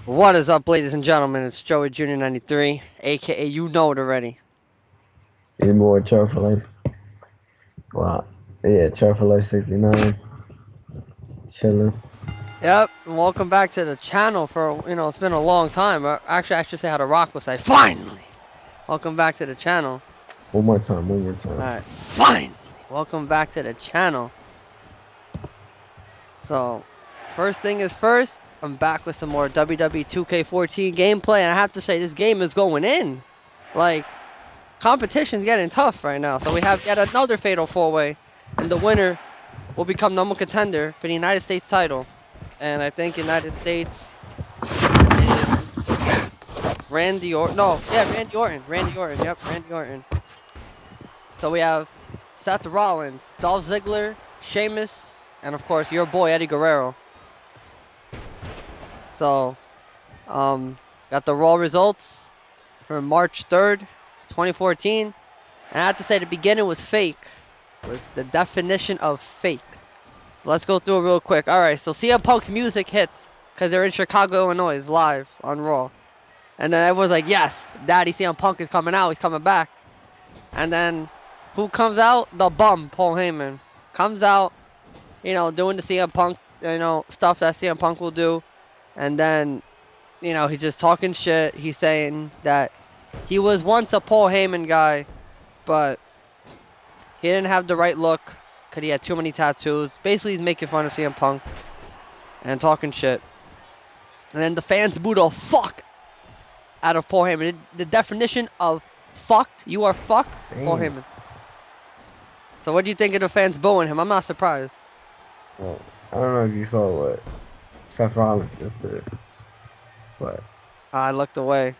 What is up, ladies and gentlemen? It's Joey Jr. 93, aka you know it already. Any more Char for Life? Wow. Yeah, Char for Life 69. Chilling. Yep, and welcome back to the channel for, it's been a long time. Actually, I should say how the Rock will say, finally! Welcome back to the channel. One more time. Alright, finally! Welcome back to the channel. So, first thing is first, I'm back with some more WWE 2K14 gameplay, and I have to say, this game is going in. Like, competition's getting tough right now. So we have yet another Fatal 4-Way, and the winner will become number contender for the United States title. And I think United States is Randy Orton. No, yeah, Randy Orton. Yep, Randy Orton. So we have Seth Rollins, Dolph Ziggler, Sheamus, and of course your boy Eddie Guerrero. So, got the Raw results from March 3rd, 2014. And I have to say the beginning was fake. Was the definition of fake. So let's go through it real quick. Alright, so CM Punk's music hits because they're in Chicago, Illinois, live on Raw. And then everyone's like, yes, Daddy CM Punk is coming out, he's coming back. And then, who comes out? The bum, Paul Heyman. Comes out, doing the CM Punk, stuff that CM Punk will do. And then, he's just talking shit. He's saying that he was once a Paul Heyman guy, but he didn't have the right look because he had too many tattoos. Basically, he's making fun of CM Punk and talking shit. And then the fans boo the fuck out of Paul Heyman. The definition of fucked, you are fucked, Damn. Paul Heyman. So what do you think of the fans booing him? I'm not surprised. Well, I don't know if you saw what Seth Rollins just did, but I looked away.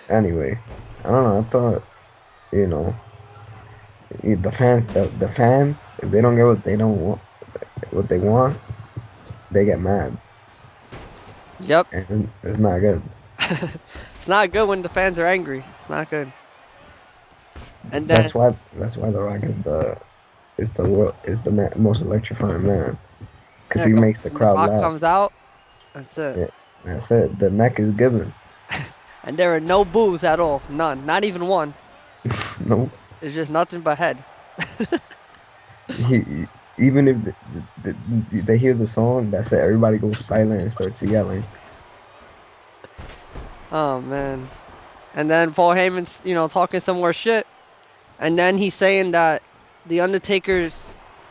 Anyway, I don't know. I thought, the fans, if they don't get what they want, they get mad. Yep. And it's not good. It's not good when the fans are angry. It's not good. And then that's why The Rock is the most electrifying man, because he makes the crowd laugh. The Rock comes out, that's it. Yeah, that's it. The neck is given. And there are no boos at all. None. Not even one. Nope. It's just nothing but head. Even if they hear the song, that's it. Everybody goes silent and starts yelling. Oh, man. And then Paul Heyman's, talking some more shit. And then he's saying that the Undertaker's...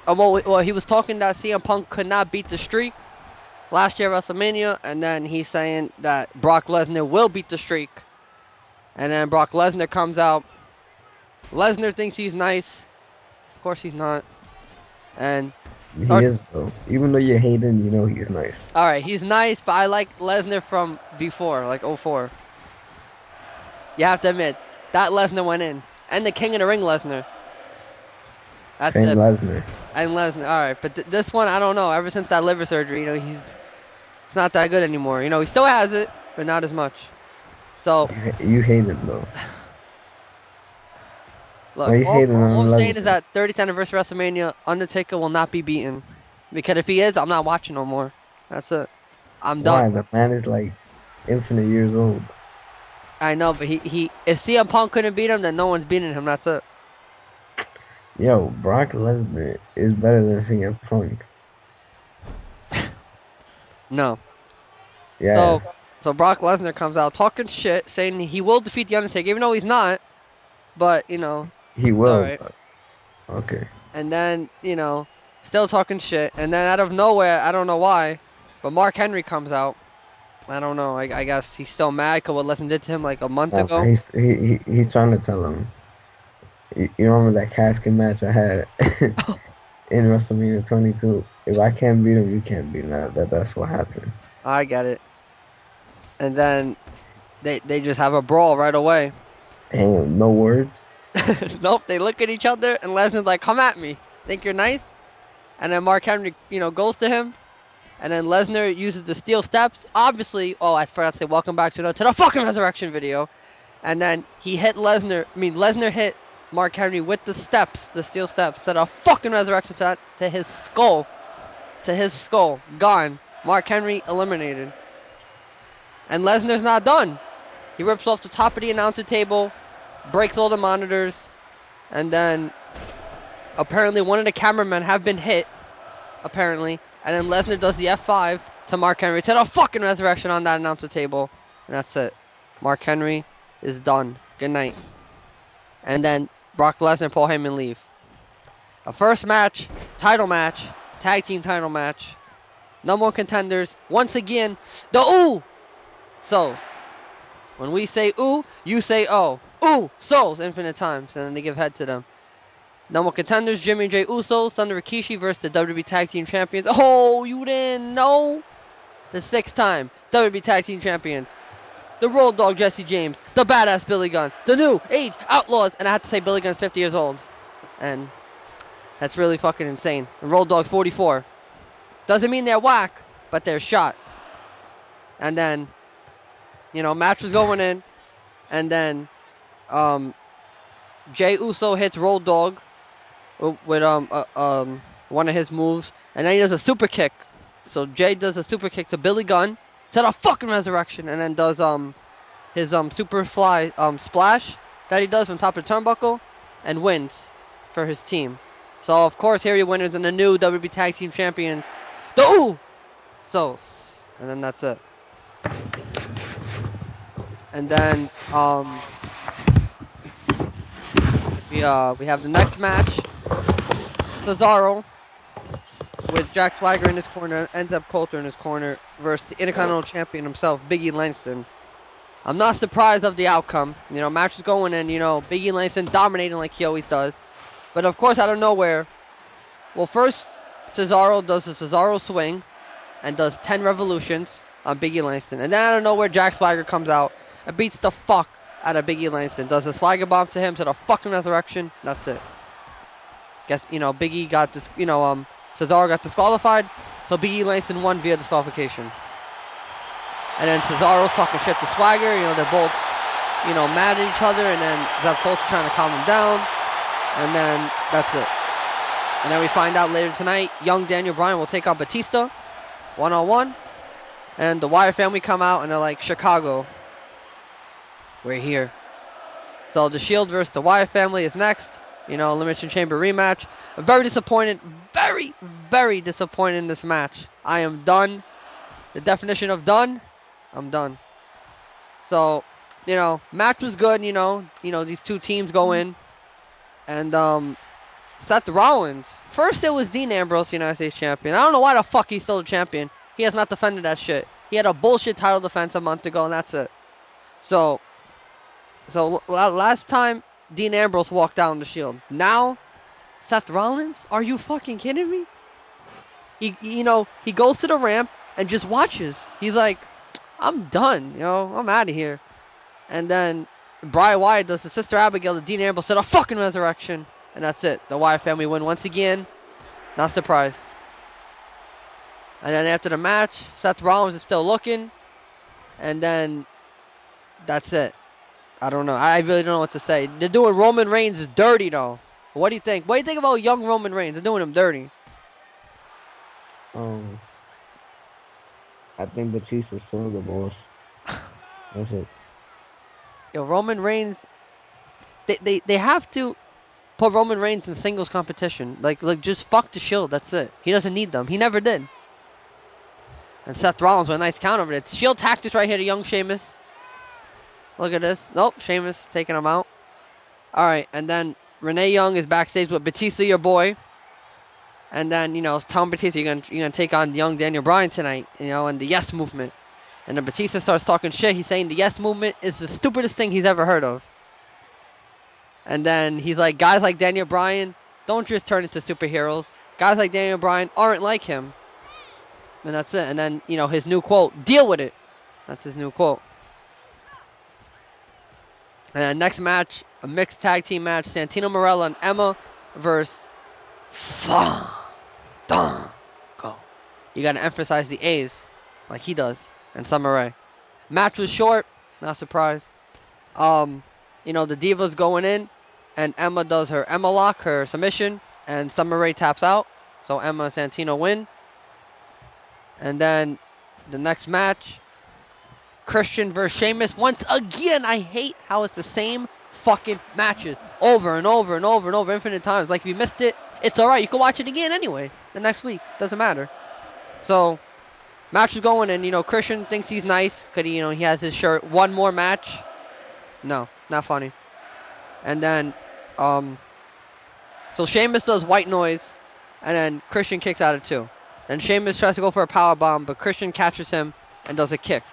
well, he was talking that CM Punk could not beat the streak last year at WrestleMania. And then he's saying that Brock Lesnar will beat the streak. And then Brock Lesnar comes out. Lesnar thinks he's nice. Of course he's not. And he is, though. Even though you hate him, he's nice. Alright, he's nice, but I like Lesnar from before, like 04. You have to admit, that Lesnar went in. And the King of the Ring Lesnar. That's Same it. Lesnar. And Lesnar, alright. But this one, I don't know. Ever since that liver surgery, he's not that good anymore. He still has it, but not as much. So... You hate him, though. Look, all I'm saying is that 30th anniversary WrestleMania, Undertaker will not be beaten. Because if he is, I'm not watching no more. That's it. I'm done. Why? The man is like infinite years old. I know, but he if CM Punk couldn't beat him, then no one's beating him. That's it. Yo, Brock Lesnar is better than CM Punk. No. Yeah. So Brock Lesnar comes out talking shit, saying he will defeat the Undertaker, even though he's not. But he will. Right. Okay. And then still talking shit, and then out of nowhere, I don't know why, but Mark Henry comes out. I don't know. I guess he's still mad because what Lesnar did to him like a month ago. He's trying to tell him. You remember that casket match I had in WrestleMania 22? If I can't beat him, you can't beat him. That's what happened. I get it. And then they just have a brawl right away. Damn, no words. Nope. They look at each other, and Lesnar's like, "Come at me. Think you're nice?" And then Mark Henry, goes to him. And then Lesnar uses the steel steps. Obviously, I forgot to say, welcome back to the fucking Resurrection video. And then he hit Lesnar hit Mark Henry with the steel steps. Set a fucking Resurrection to his skull. Gone. Mark Henry eliminated. And Lesnar's not done. He rips off the top of the announcer table, breaks all the monitors, and then apparently one of the cameramen have been hit, apparently, and then Lesnar does the F5 to Mark Henry. It's a fucking resurrection on that announcer table, and that's it. Mark Henry is done. Good night. And then Brock Lesnar, Paul Heyman leave. A first match, title match, tag team title match. Number one contenders. Once again, the ooh! Sos. When we say ooh, you say oh. Ooh! Sos! Infinite times. And then they give head to them. Number one contenders, Jimmy and Jey Uso, Thunder Rikishi versus the WWE Tag Team Champions. Oh, you didn't know? The 6th time WWE Tag Team Champions. The Road Dogg Jesse James. The Badass Billy Gunn. The New Age Outlaws. And I have to say Billy Gunn's 50 years old. And that's really fucking insane. And Road Dogg's 44. Doesn't mean they're whack, but they're shot. And then, you know, match was going in. And then, Jey Uso hits Road Dogg with one of his moves. And then he does a super kick. So Jey does a super kick to Billy Gunn. To the fucking resurrection. And then does his super fly splash that he does from top of the turnbuckle. And wins for his team. So, of course, here are your winners and the new WWE Tag Team Champions. The Ooh! Sos. And then that's it. And then, we have the next match. Cesaro with Jack Swagger in his corner, ends up Coulter in his corner versus the Intercontinental Champion himself, Big E Langston. I'm not surprised of the outcome. You know, match is going in, you know, Big E Langston dominating like he always does. But of course, out of nowhere, well, first Cesaro does the Cesaro swing and does 10 revolutions on Big E Langston. And then out of nowhere, Jack Swagger comes out and beats the fuck out of Big E Langston. Does a Swagger bomb to him to the fucking resurrection. That's it. Guess, you know, Big E got this, you know, Cesaro got disqualified. So Big E Langston won via disqualification. And then Cesaro's talking shit to Swagger. You know, they're both, you know, mad at each other. And then Zeb Coulter trying to calm them down. And then that's it. And then we find out later tonight, young Daniel Bryan will take on Batista, one-on-one. And the Wyatt family come out and they're like, Chicago, we're here. So the Shield versus the Wyatt family is next. You know, Elimination Chamber rematch. I'm very disappointed, very, very disappointed in this match. I am done. The definition of done, I'm done. So, you know, match was good, you know, these two teams go in. And, Seth Rollins. First it was Dean Ambrose, United States Champion. I don't know why the fuck he's still a champion. He has not defended that shit. He had a bullshit title defense a month ago, and that's it. So last time, Dean Ambrose walked down the Shield. Now, Seth Rollins? Are you fucking kidding me? He goes to the ramp and just watches. He's like, I'm done, I'm out of here. And then Bray Wyatt does the Sister Abigail to Dean Ambrose to the fucking resurrection. And that's it. The Wyatt family win once again. Not surprised. And then after the match, Seth Rollins is still looking. And then that's it. I don't know. I really don't know what to say. They're doing Roman Reigns dirty, though. What do you think? What do you think about young Roman Reigns? They're doing him dirty. I think Batista's still the boss. That's it. Yo, Roman Reigns, they have to put Roman Reigns in singles competition. Like just fuck the Shield. That's it. He doesn't need them. He never did. And Seth Rollins with a nice count over it. Shield tactics right here to young Sheamus. Look at this. Nope, Sheamus taking him out. Alright, and then Renee Young is backstage with Batista, your boy. And then, telling Batista you're gonna take on young Daniel Bryan tonight, and the Yes Movement. And then Batista starts talking shit. He's saying the Yes Movement is the stupidest thing he's ever heard of. And then he's like, guys like Daniel Bryan don't just turn into superheroes. Guys like Daniel Bryan aren't like him. And that's it. And then, his new quote, deal with it. That's his new quote. And then next match, a mixed tag team match. Santino Marella and Emma versus Fandango. You gotta emphasize the A's like he does. And Summer Rae. Match was short. Not surprised. The Divas going in. And Emma does her Emma lock, her submission. And Summer Rae taps out. So Emma and Santino win. And then the next match, Christian versus Sheamus. Once again, I hate how it's the same fucking matches over and over and over and over infinite times. Like, if you missed it, it's alright. You can watch it again anyway the next week. Doesn't matter. So, match is going, and, Christian thinks he's nice because, he has his shirt. One more match. No, not funny. And then, so Sheamus does white noise, and then Christian kicks out of 2. Then Sheamus tries to go for a power bomb, but Christian catches him and does a kick.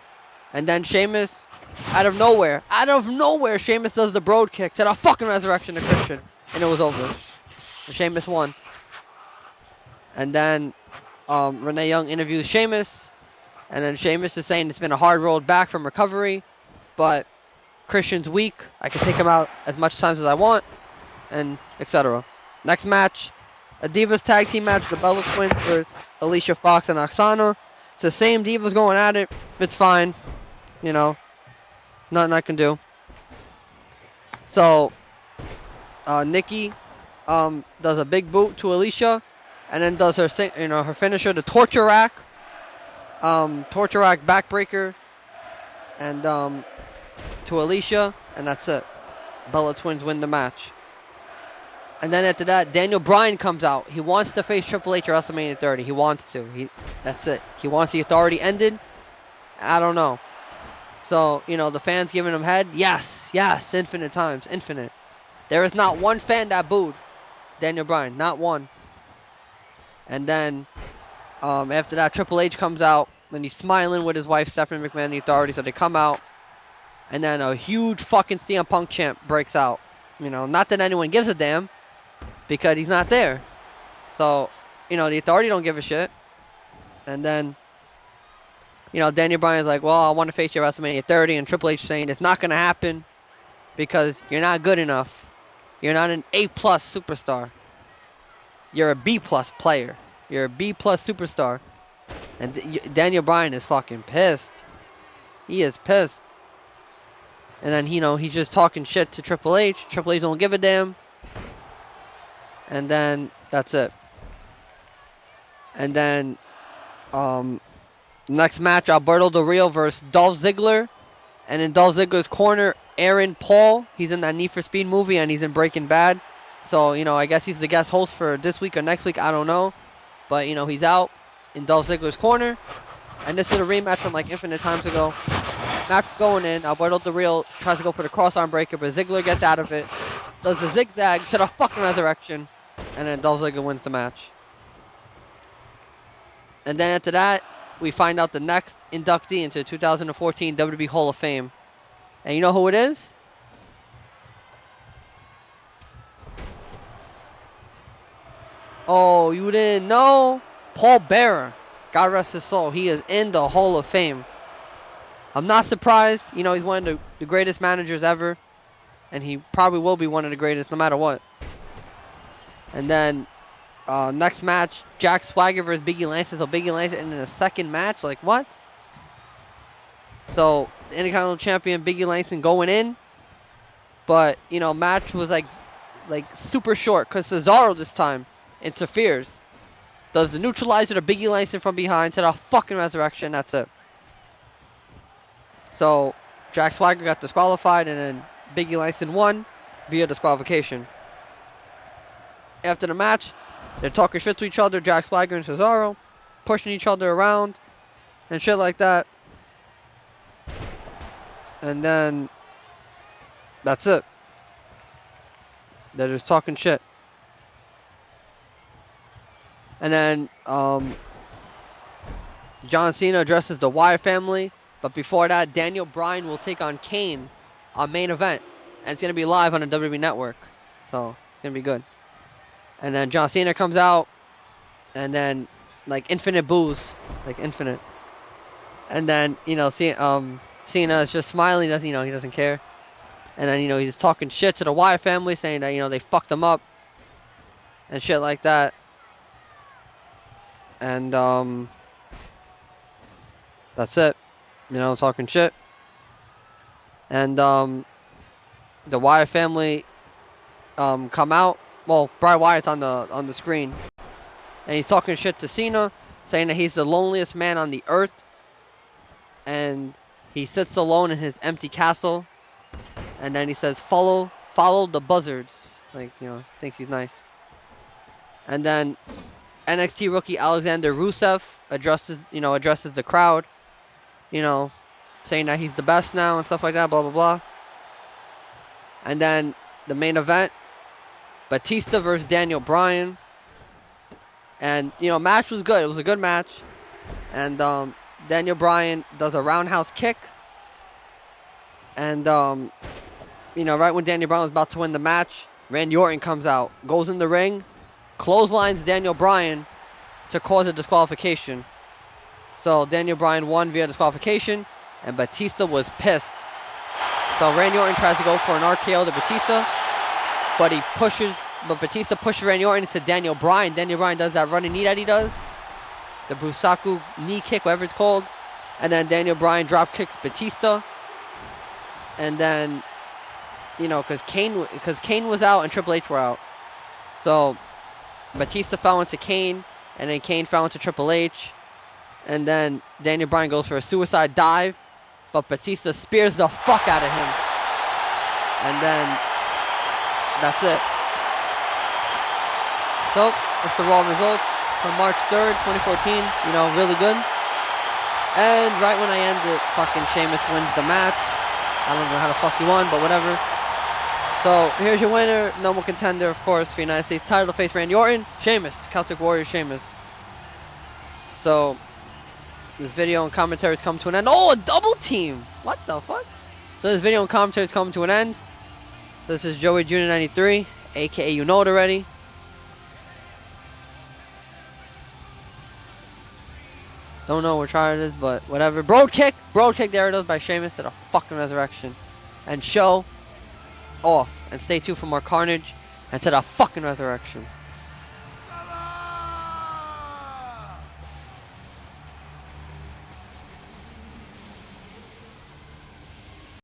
And then Sheamus, out of nowhere, Sheamus does the broad kick to the fucking resurrection to Christian, and it was over. And Sheamus won. And then Renee Young interviews Sheamus, and then Sheamus is saying it's been a hard road back from recovery, but Christian's weak. I can take him out as much times as I want, and etc. Next match, a Divas tag team match, the Bella Twins versus Alicia Fox and Oksana. It's the same Divas going at it. It's fine. Nothing I can do. So, Nikki does a big boot to Alicia, and then does her her finisher, the torture rack backbreaker, and to Alicia, and that's it. Bella Twins win the match. And then after that, Daniel Bryan comes out. He wants to face Triple H at WrestleMania 30. He wants to. That's it. He wants the authority ended. I don't know. So, the fans giving him head. Yes, infinite times, infinite. There is not one fan that booed Daniel Bryan. Not one. And then, after that, Triple H comes out, and he's smiling with his wife, Stephanie McMahon, the authority, so they come out. And then a huge fucking CM Punk chant breaks out. Not that anyone gives a damn, because he's not there. So, the authority don't give a shit. And then, Daniel Bryan's like, well, I want to face you at WrestleMania 30, and Triple H saying it's not going to happen because you're not good enough. You're not an A+ superstar. You're a B+ player. You're a B+ superstar. And Daniel Bryan is fucking pissed. He is pissed. And then, he's just talking shit to Triple H. Triple H don't give a damn. And then, that's it. And then, next match, Alberto Del Rio versus Dolph Ziggler. And in Dolph Ziggler's corner, Aaron Paul. He's in that Need for Speed movie, and he's in Breaking Bad. So, I guess he's the guest host for this week or next week. I don't know. But, he's out in Dolph Ziggler's corner. And this is a rematch from, infinite times ago. Match going in. Alberto Del Rio tries to go for the cross-arm breaker, but Ziggler gets out of it. Does the zigzag to the fucking resurrection. And then Dolph Ziggler wins the match. And then after that, we find out the next inductee into 2014 WWE Hall of Fame. And you know who it is? Oh, you didn't know? Paul Bearer. God rest his soul. He is in the Hall of Fame. I'm not surprised. He's one of the greatest managers ever. And he probably will be one of the greatest no matter what. And then, next match, Jack Swagger versus Biggie Langston. So Biggie Langston in the second match. Like, what? So, the Intercontinental Champion Biggie Langston going in. But, match was like super short. Because Cesaro this time interferes. Does the neutralizer to Biggie Langston from behind to the fucking resurrection. That's it. So, Jack Swagger got disqualified, and then Biggie Langston won via disqualification. After the match, they're talking shit to each other, Jack Swagger and Cesaro, pushing each other around, and shit like that. And then, that's it. They're just talking shit. And then, John Cena addresses the Wyatt family. But before that, Daniel Bryan will take on Kane on main event. And it's going to be live on the WWE Network. So, it's going to be good. And then John Cena comes out. And then, infinite boos. Infinite. And then, Cena is just smiling. He doesn't care. And then, he's just talking shit to the Wyatt family. Saying that, they fucked him up. And shit like that. And, that's it. Talking shit. And, the Wyatt family, come out. Well, Bray Wyatt's on the screen. And he's talking shit to Cena. saying that he's the loneliest man on the earth, and he sits alone in his empty castle, and then he says, follow the buzzards, like, you know, thinks he's nice. And then NXT rookie Alexander Rusev addresses the crowd, you know, saying that he's the best now and stuff like that, blah blah blah. And then the main event, Batista versus Daniel Bryan. And, you know, match was good. It was a good match. And Daniel Bryan does a roundhouse kick. And, you know, right when Daniel Bryan was about to win the match, Randy Orton comes out, goes in the ring, clotheslines Daniel Bryan to cause a disqualification. So Daniel Bryan won via disqualification, and Batista was pissed. So Randy Orton tries to go for an RKO to Batista, but Batista pushes Randy Orton into Daniel Bryan. Daniel Bryan does that running knee that he does, the Busaku knee kick, whatever it's called, and then Daniel Bryan drop kicks Batista. And then, you know, because Kane was out and Triple H were out, so Batista fell into Kane, and then Kane fell into Triple H, and then Daniel Bryan goes for a suicide dive, but Batista spears the fuck out of him, and then that's it. So that's the Raw results from March 3rd, 2014. You know, really good. And right when I end it, fucking Sheamus wins the match. I don't know how the fuck he won, but whatever. So here's your winner, number one contender, of course, for United States title to face Randy Orton, Sheamus, Celtic Warrior Sheamus. So this video and commentary is coming to an end. Oh, a double team! What the fuck? So this video and commentary is coming to an end. This is Joey Jr. 93, aka you know it already. Don't know what try it is, but whatever. Broad kick, there it is by Sheamus to the fucking resurrection. And show off. And stay tuned for more carnage and to the fucking resurrection.